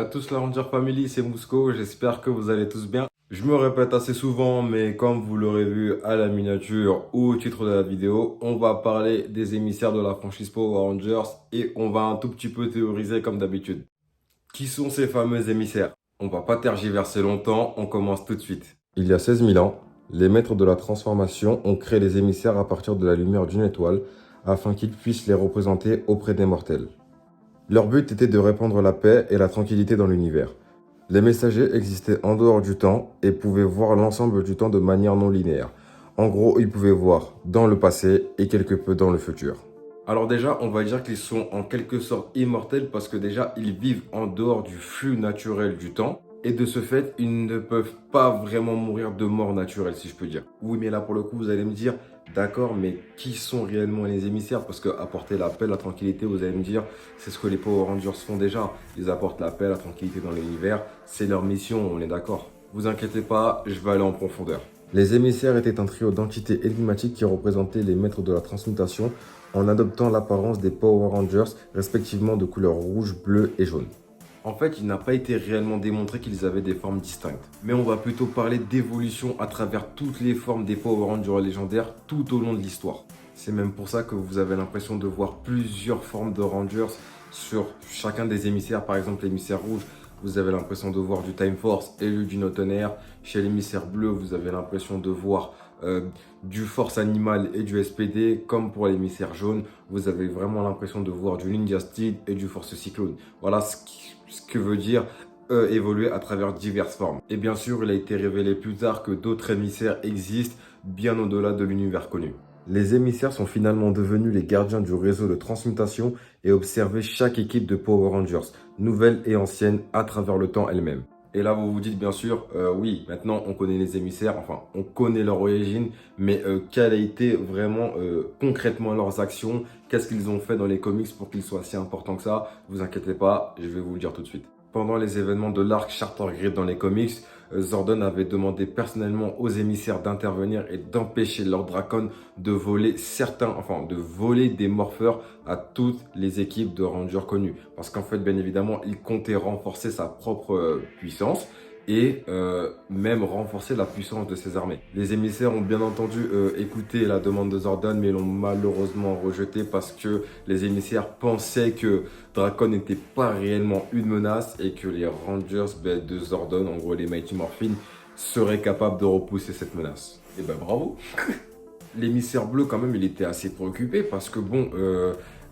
à tous la Ranger Family, c'est Mousco, j'espère que vous allez tous bien. Je me répète assez souvent, mais comme vous l'aurez vu à la miniature ou au titre de la vidéo, on va parler des émissaires de la franchise Power Rangers et on va un tout petit peu théoriser comme d'habitude. Qui sont ces fameux émissaires? On va pas tergiverser longtemps, on commence tout de suite. Il y a 16 000 ans, les maîtres de la transformation ont créé les émissaires à partir de la lumière d'une étoile afin qu'ils puissent les représenter auprès des mortels. Leur but était de répandre la paix et la tranquillité dans l'univers. Les messagers existaient en dehors du temps et pouvaient voir l'ensemble du temps de manière non linéaire. En gros, ils pouvaient voir dans le passé et quelque peu dans le futur. Alors déjà, on va dire qu'ils sont en quelque sorte immortels parce que déjà, ils vivent en dehors du flux naturel du temps. Et de ce fait, ils ne peuvent pas vraiment mourir de mort naturelle, si je peux dire. Oui, mais là, pour le coup, vous allez me dire, d'accord, mais qui sont réellement les émissaires? Parce que apporter la paix, la tranquillité, vous allez me dire, c'est ce que les Power Rangers font déjà. Ils apportent la paix, la tranquillité dans l'univers. C'est leur mission, on est d'accord. Vous inquiétez pas, je vais aller en profondeur. Les émissaires étaient un trio d'entités énigmatiques qui représentaient les maîtres de la transmutation en adoptant l'apparence des Power Rangers, respectivement de couleur rouge, bleu et jaune. En fait, il n'a pas été réellement démontré qu'ils avaient des formes distinctes. Mais on va plutôt parler d'évolution à travers toutes les formes des Power Rangers légendaires tout au long de l'histoire. C'est même pour ça que vous avez l'impression de voir plusieurs formes de Rangers sur chacun des émissaires. Par exemple, l'émissaire rouge, vous avez l'impression de voir du Time Force et du Notonaire. Chez l'émissaire bleu, vous avez l'impression de voir du Force Animal et du SPD. Comme pour l'émissaire jaune, vous avez vraiment l'impression de voir du Ninja Steel et du Force Cyclone. Voilà ce que veut dire évoluer à travers diverses formes. Et bien sûr, il a été révélé plus tard que d'autres émissaires existent bien au-delà de l'univers connu. Les émissaires sont finalement devenus les gardiens du réseau de transmutation et observaient chaque équipe de Power Rangers, nouvelle et ancienne, à travers le temps elle-même. Et là, vous vous dites bien sûr, oui, maintenant on connaît les émissaires, enfin, on connaît leur origine, mais quelle a été vraiment concrètement leurs actions? Qu'est-ce qu'ils ont fait dans les comics pour qu'ils soient si importants que ça? Vous inquiétez pas, je vais vous le dire tout de suite. Pendant les événements de l'arc Charter Grid dans les comics, Zordon avait demandé personnellement aux émissaires d'intervenir et d'empêcher Lord Dracon de voler de voler des morpheurs à toutes les équipes de Rangers connues. Parce qu'en fait, bien évidemment, il comptait renforcer sa propre puissance et même renforcer la puissance de ses armées. Les émissaires ont bien entendu écouté la demande de Zordon, mais l'ont malheureusement rejeté parce que les émissaires pensaient que Dracon n'était pas réellement une menace et que les Rangers de Zordon, en gros les Mighty Morphin, seraient capables de repousser cette menace. Et ben bravo. L'émissaire bleu quand même il était assez préoccupé parce que bon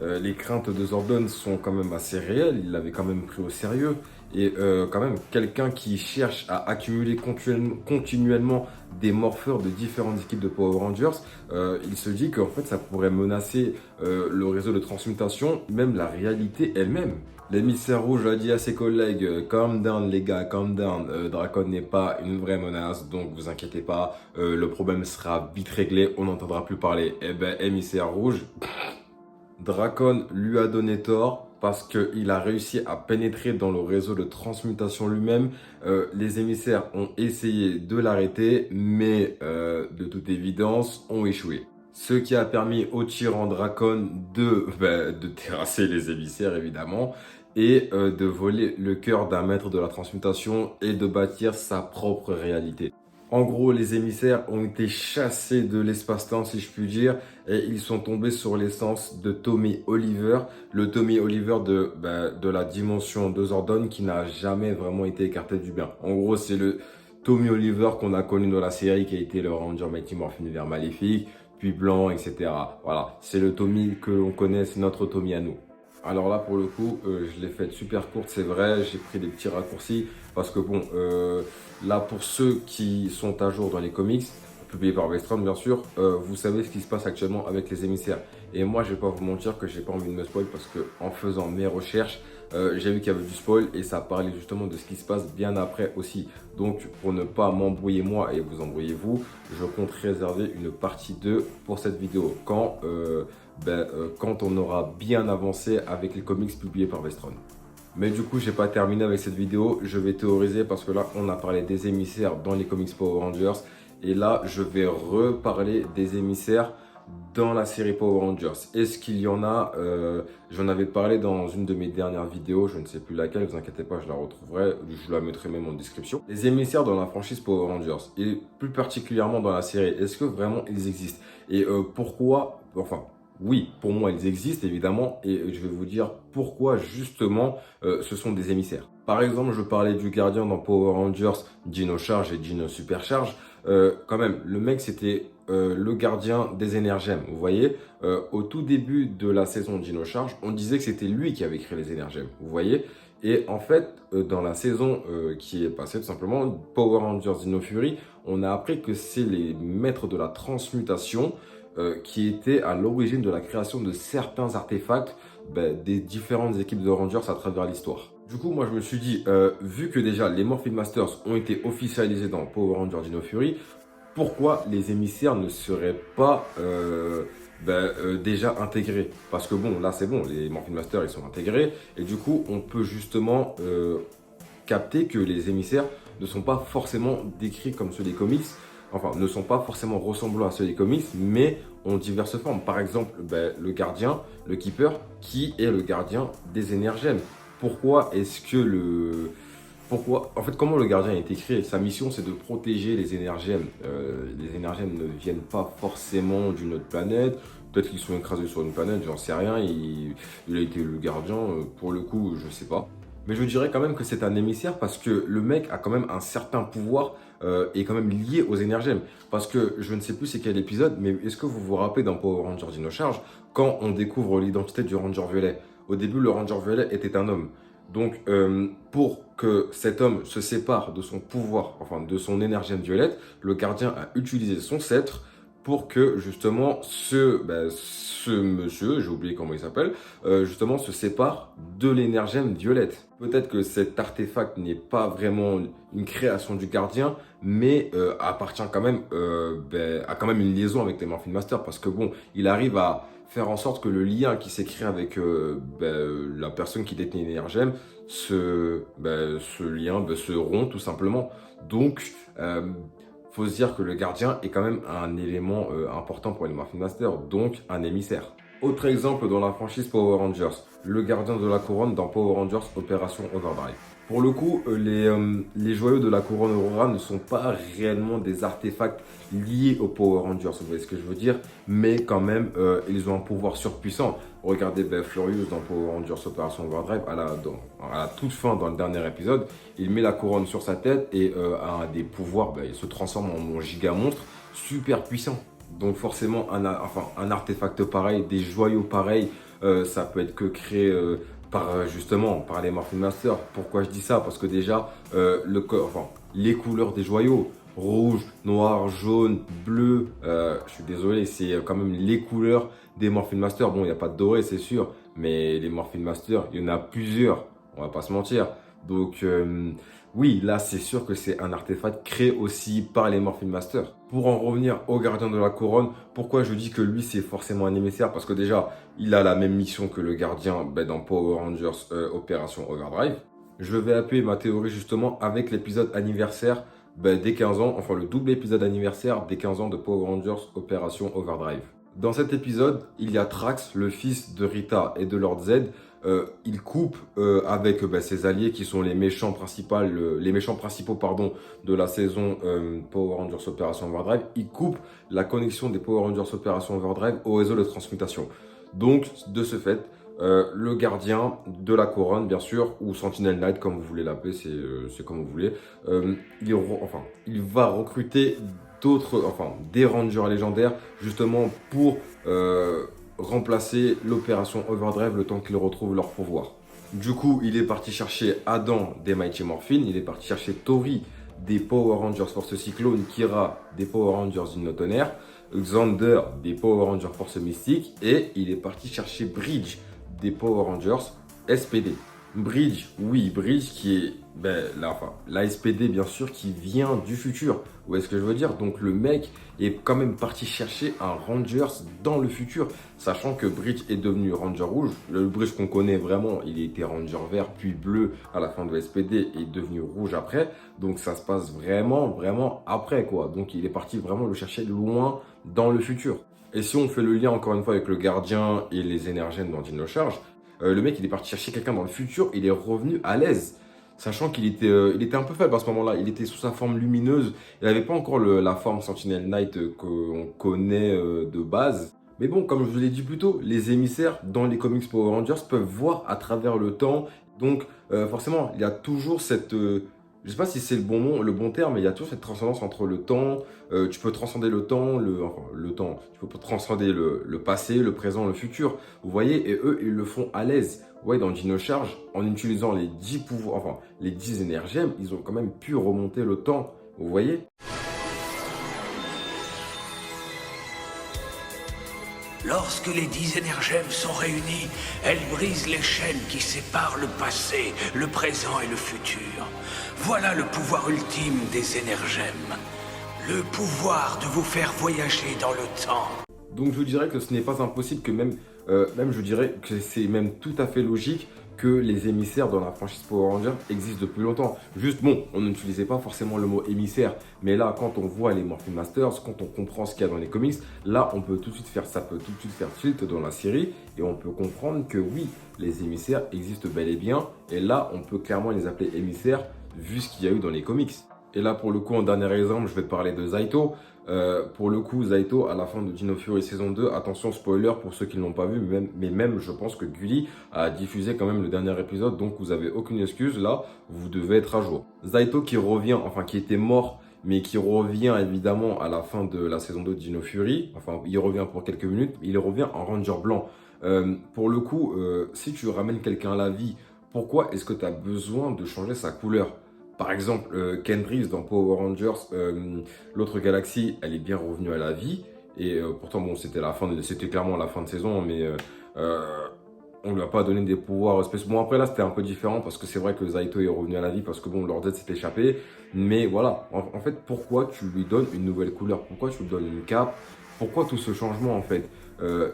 les craintes de Zordon sont quand même assez réelles, il l'avait quand même pris au sérieux et quand même quelqu'un qui cherche à accumuler continuellement des morpheurs de différentes équipes de Power Rangers, il se dit qu'en fait ça pourrait menacer le réseau de transmutation, même la réalité elle-même. L'émissaire rouge a dit à ses collègues calm down les gars, calm down. Dracon n'est pas une vraie menace, donc vous inquiétez pas, le problème sera vite réglé, on n'entendra plus parler. Eh ben, émissaire rouge, Dracon lui a donné tort parce qu'il a réussi à pénétrer dans le réseau de transmutation lui-même. Les émissaires ont essayé de l'arrêter, mais de toute évidence ont échoué. Ce qui a permis au tyran Dracon de terrasser les émissaires évidemment et de voler le cœur d'un maître de la transmutation et de bâtir sa propre réalité. En gros, les émissaires ont été chassés de l'espace-temps, si je puis dire, et ils sont tombés sur l'essence de Tommy Oliver, le Tommy Oliver de la dimension de Zordon qui n'a jamais vraiment été écarté du bien. En gros, c'est le Tommy Oliver qu'on a connu dans la série qui a été le Ranger Mighty Morphin Univers Maléfique, puis Blanc, etc. Voilà, c'est le Tommy que l'on connaît, c'est notre Tommy à nous. Alors là, pour le coup, je l'ai faite super courte, c'est vrai, j'ai pris des petits raccourcis parce que bon, là, pour ceux qui sont à jour dans les comics, publiés par Vestron, bien sûr, vous savez ce qui se passe actuellement avec les émissaires. Et moi, je vais pas vous mentir que j'ai pas envie de me spoil parce que en faisant mes recherches, j'ai vu qu'il y avait du spoil et ça parlait justement de ce qui se passe bien après aussi. Donc, pour ne pas m'embrouiller moi et vous embrouiller vous, je compte réserver une partie 2 pour cette vidéo quand on aura bien avancé avec les comics publiés par Vestron. Mais du coup, j'ai pas terminé avec cette vidéo, je vais théoriser parce que là, on a parlé des émissaires dans les comics Power Rangers. Et là, je vais reparler des émissaires dans la série Power Rangers. Est-ce qu'il y en a J'en avais parlé dans une de mes dernières vidéos, je ne sais plus laquelle, vous inquiétez pas, je la retrouverai, je la mettrai même en description. Les émissaires dans la franchise Power Rangers, et plus particulièrement dans la série, est-ce que vraiment ils existent? Et pourquoi, enfin, oui, pour moi ils existent évidemment, et je vais vous dire pourquoi justement ce sont des émissaires. Par exemple, je parlais du gardien dans Power Rangers, Dino Charge et Dino Supercharge. Quand même, le mec c'était le gardien des énergèmes. Vous voyez, au tout début de la saison de Dino Charge, on disait que c'était lui qui avait créé les énergèmes. Vous voyez, et en fait, dans la saison qui est passée, tout simplement, Power Rangers Dino Fury, on a appris que c'est les maîtres de la transmutation qui étaient à l'origine de la création de certains artefacts des différentes équipes de Rangers à travers l'histoire. Du coup, moi, je me suis dit, vu que déjà les Morphin Masters ont été officialisés dans Power Rangers Dino Fury, pourquoi les émissaires ne seraient pas déjà intégrés? Parce que bon, là, c'est bon, les Morphin Masters, ils sont intégrés. Et du coup, on peut justement capter que les émissaires ne sont pas forcément décrits comme ceux des comics. Enfin, ne sont pas forcément ressemblants à ceux des comics, mais ont diverses formes. Par exemple, le gardien, le keeper, qui est le gardien des énergèmes. Pourquoi est-ce que en fait, comment le gardien a été créé? Sa mission, c'est de protéger les énergèmes. Les énergèmes ne viennent pas forcément d'une autre planète. Peut-être qu'ils sont écrasés sur une planète, j'en sais rien. Il a été le gardien, pour le coup, je sais pas. Mais je dirais quand même que c'est un émissaire parce que le mec a quand même un certain pouvoir et quand même lié aux énergèmes. Parce que je ne sais plus c'est quel épisode, mais est-ce que vous vous rappelez dans Power Rangers Dino Charge, quand on découvre l'identité du Ranger Violet? Au début, le Ranger Violet était un homme. Donc, pour que cet homme se sépare de son pouvoir, enfin de son énergème violette, le gardien a utilisé son sceptre pour que justement ce monsieur, j'ai oublié comment il s'appelle, justement se sépare de l'énergème violette. Peut-être que cet artefact n'est pas vraiment une création du gardien, mais appartient quand même, a quand même une liaison avec les Morphin Masters parce que bon, il arrive à faire en sorte que le lien qui s'est créé avec la personne qui détenait l'énergème, ce lien se rompt tout simplement. Donc, faut se dire que le gardien est quand même un élément important pour les Morphin Masters, donc un émissaire. Autre exemple dans la franchise Power Rangers, le gardien de la couronne dans Power Rangers Opération Overdrive. Pour le coup, les joyaux de la couronne Aurora ne sont pas réellement des artefacts liés aux Power Rangers, vous voyez ce que je veux dire, mais quand même, ils ont un pouvoir surpuissant. Regardez Furious dans Power Rangers Opération Overdrive, à la toute fin, dans le dernier épisode, il met la couronne sur sa tête et a des pouvoirs, il se transforme en giga monstre super puissant. Donc forcément, un artefact pareil, des joyaux pareils, ça peut être que créé justement par les Morphin Masters. Pourquoi je dis ça? Parce que déjà, les couleurs des joyaux, rouge, noir, jaune, bleu, je suis désolé, c'est quand même les couleurs des Morphin Masters. Bon, il n'y a pas de doré, c'est sûr, mais les Morphin Masters, il y en a plusieurs, on va pas se mentir. Donc, oui, là, c'est sûr que c'est un artefact créé aussi par les Morphin Masters. Pour en revenir au gardien de la couronne, pourquoi je dis que lui, c'est forcément un émissaire? Parce que déjà, il a la même mission que le gardien dans Power Rangers Opération Overdrive. Je vais appuyer ma théorie justement avec l'épisode anniversaire des 15 ans, enfin le double épisode anniversaire des 15 ans de Power Rangers Opération Overdrive. Dans cet épisode, il y a Trax, le fils de Rita et de Lord Z. Il coupe avec ses alliés qui sont les méchants principaux de la saison Power Rangers Opération Overdrive. Il coupe la connexion des Power Rangers Opération Overdrive au réseau de transmutation. Donc, de ce fait, le gardien de la couronne, bien sûr, ou Sentinel Knight, comme vous voulez l'appeler, c'est comme vous voulez, il va recruter des Rangers légendaires, justement pour remplacer l'opération Overdrive le temps qu'ils retrouvent leur pouvoir. Du coup, il est parti chercher Adam des Mighty Morphin, il est parti chercher Tori des Power Rangers Force Cyclone, Kira des Power Rangers Dino Tonnerre, Xander des Power Rangers Force Mystique, et il est parti chercher Bridge des Power Rangers SPD. Bridge, oui, Bridge qui est la SPD bien sûr qui vient du futur. Vous voyez ce que je veux dire? Donc le mec est quand même parti chercher un Rangers dans le futur, sachant que Bridge est devenu Ranger rouge. Le Bridge qu'on connaît vraiment, il était Ranger vert puis bleu à la fin de SPD et est devenu rouge après. Donc ça se passe vraiment après quoi. Donc il est parti vraiment le chercher loin dans le futur. Et si on fait le lien encore une fois avec le gardien et les énergènes dans Dino Charge, le mec il est parti chercher quelqu'un dans le futur, il est revenu à l'aise. Sachant il était un peu faible à ce moment-là, il était sous sa forme lumineuse, il n'avait pas encore la forme Sentinel Knight qu'on connaît de base. Mais bon, comme je vous l'ai dit plus tôt, les émissaires dans les comics Power Rangers peuvent voir à travers le temps. Donc forcément, il y a toujours cette... je sais pas si c'est le bon terme, mais il y a toujours cette transcendance entre le temps. Tu peux transcender le temps, le temps. Tu peux transcender le passé, le présent, le futur. Vous voyez, et eux, ils le font à l'aise. Ouais, dans Dino Charge, en utilisant les 10 pouvoirs, enfin les 10 énergèmes, ils ont quand même pu remonter le temps. Vous voyez? Lorsque les 10 énergèmes sont réunis, elles brisent les chaînes qui séparent le passé, le présent et le futur. Voilà le pouvoir ultime des énergèmes. Le pouvoir de vous faire voyager dans le temps. Donc je dirais que ce n'est pas impossible que même je dirais que c'est même tout à fait logique que les émissaires dans la franchise Power Rangers existent depuis longtemps. Juste bon, on n'utilisait pas forcément le mot émissaire, mais là quand on voit les Morphin Masters, quand on comprend ce qu'il y a dans les comics, là on peut tout de suite faire ça, peut tout de suite faire tilt dans la série et on peut comprendre que oui, les émissaires existent bel et bien et là on peut clairement les appeler émissaires vu ce qu'il y a eu dans les comics. Et là, pour le coup, en dernier exemple, je vais te parler de Zaito. Pour le coup, Zaito, à la fin de Dino Fury saison 2, attention, spoiler pour ceux qui ne l'ont pas vu, mais même, je pense que Gulli a diffusé quand même le dernier épisode, donc vous avez aucune excuse, là, vous devez être à jour. Zaito qui revient, enfin qui était mort, mais qui revient évidemment à la fin de la saison 2 de Dino Fury, enfin il revient pour quelques minutes, il revient en Ranger blanc. Pour le coup, si tu ramènes quelqu'un à la vie, pourquoi est-ce que tu as besoin de changer sa couleur? Par exemple, Kendrick dans Power Rangers, l'autre galaxie, elle est bien revenue à la vie. Et pourtant, bon, c'était clairement la fin de saison, mais on lui a pas donné des pouvoirs spéciaux. Bon, après là, c'était un peu différent parce que c'est vrai que Zaito est revenu à la vie parce que bon, Lord Z s'est échappé. Mais voilà, en fait, pourquoi tu lui donnes une nouvelle couleur? Pourquoi tu lui donnes une cape? Pourquoi tout ce changement en fait?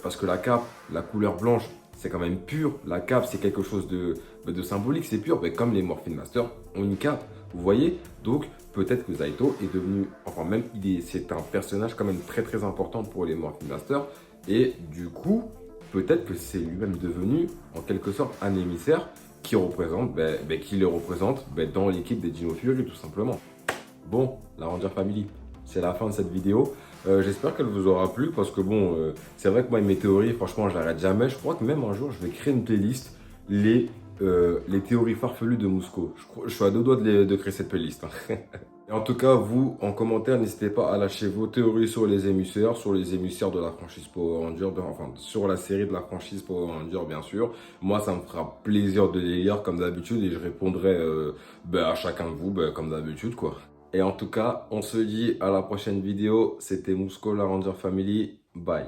Parce que la cape, la couleur blanche, c'est quand même pur. La cape, c'est quelque chose de symbolique, c'est pur. Mais comme les Morphin Masters ont une cape, vous voyez? Donc, peut-être que Zaito est devenu, enfin même, c'est un personnage quand même très très important pour les Morphin Masters. Et du coup, peut-être que c'est lui-même devenu, en quelque sorte, un émissaire qui représente, qui les représente dans l'équipe des Dino Fury, tout simplement. Bon, la Ranger Family, c'est la fin de cette vidéo. J'espère qu'elle vous aura plu parce que bon, c'est vrai que moi, mes théories, franchement, je n'arrête jamais. Je crois que même un jour, je vais créer une playlist, les théories farfelues de Musco. Je suis à deux doigts de créer cette playlist. Hein. Et en tout cas, vous, en commentaire, n'hésitez pas à lâcher vos théories sur les émissaires de la franchise Power Rangers, enfin, sur la série de la franchise Power Rangers, bien sûr. Moi, ça me fera plaisir de les lire comme d'habitude et je répondrai à chacun de vous, comme d'habitude, quoi. Et en tout cas, on se dit à la prochaine vidéo. C'était Musco, la Ranger Family. Bye.